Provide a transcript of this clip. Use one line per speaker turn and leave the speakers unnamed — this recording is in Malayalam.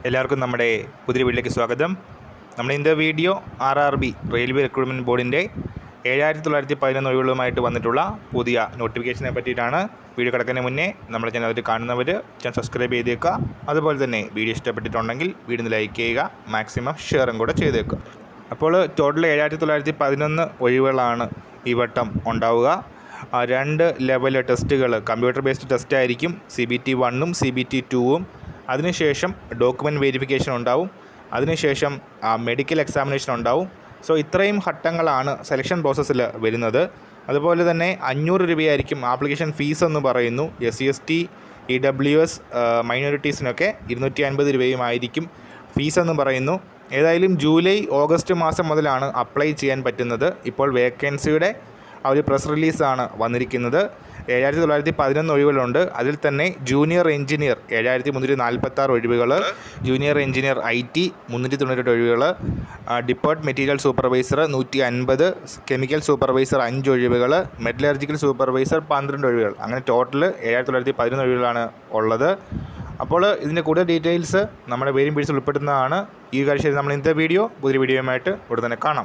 എല്ലാവർക്കും നമ്മുടെ പുതിയ വീട്ടിലേക്ക് സ്വാഗതം. നമ്മുടെ ഇന്നത്തെ വീഡിയോ RRB റെയിൽവേ റിക്രൂട്ട്മെൻറ്റ് ബോർഡിൻ്റെ 7911 ഒഴിവുകളുമായിട്ട് വന്നിട്ടുള്ള പുതിയ നോട്ടിഫിക്കേഷനെ പറ്റിയിട്ടാണ്. വീഡിയോ കിടക്കുന്നതിന് മുന്നേ നമ്മുടെ ചാനൽ കാണുന്നവർ ചാനൽ സബ്സ്ക്രൈബ് ചെയ്തേക്കുക. അതുപോലെ തന്നെ വീഡിയോ ഇഷ്ടപ്പെട്ടിട്ടുണ്ടെങ്കിൽ വീഡിയോ ലൈക്ക് ചെയ്യുക, മാക്സിമം ഷെയറും കൂടെ ചെയ്തേക്കുക. അപ്പോൾ ടോട്ടൽ 7911 ഒഴിവുകളാണ് ഈ വട്ടം ഉണ്ടാവുക. 2 ലെവൽ ടെസ്റ്റുകൾ കമ്പ്യൂട്ടർ ബേസ്ഡ് ടെസ്റ്റ് ആയിരിക്കും. CBT 1ഉം CBT 2ഉം. അതിനുശേഷം ഡോക്യുമെൻറ്റ് വെരിഫിക്കേഷൻ ഉണ്ടാവും. അതിനുശേഷം മെഡിക്കൽ എക്സാമിനേഷൻ ഉണ്ടാവും. സോ ഇത്രയും ഘട്ടങ്ങളാണ് സെലക്ഷൻ പ്രോസസ്സിൽ വരുന്നത്. അതുപോലെ തന്നെ 500 രൂപയായിരിക്കും ആപ്ലിക്കേഷൻ ഫീസ് എന്ന് പറയുന്നു. SC/ST EWS മൈനോറിറ്റീസിനൊക്കെ 250 രൂപയുമായിരിക്കും ഫീസ് എന്ന് പറയുന്നു. ഏതായാലും ജൂലൈ ഓഗസ്റ്റ് മാസം മുതലാണ് അപ്ലൈ ചെയ്യാൻ പറ്റുന്നത്. ഇപ്പോൾ വേക്കൻസിയുടെ ഒരു പ്രസ് റിലീസാണ് വന്നിരിക്കുന്നത്. 7911 ഒഴിവുകളുണ്ട്. അതിൽ തന്നെ ജൂനിയർ എഞ്ചിനീയർ 7346 ഒഴിവുകൾ, ജൂനിയർ എഞ്ചിനീയർ IT 398 ഒഴിവുകൾ, depot material supervisor 150, chemical supervisor 5 ഒഴിവുകൾ, മെറ്റലർജിക്കൽ സൂപ്പർവൈസർ 12 ഒഴിവുകൾ. അങ്ങനെ ടോട്ടൽ 7911 ഒഴിവുകളാണ് ഉള്ളത്. അപ്പോൾ ഇതിൻ്റെ കൂടുതൽ ഡീറ്റെയിൽസ് നമ്മുടെ വേരിയൻ പേഴ്സ് ഉൾപ്പെടുന്നതാണ്. ഈ കാഴ്ചയിൽ നമ്മൾ ഇന്നത്തെ പുതിയ വീഡിയോയുമായിട്ട് ഉടൻ തന്നെ കാണാം.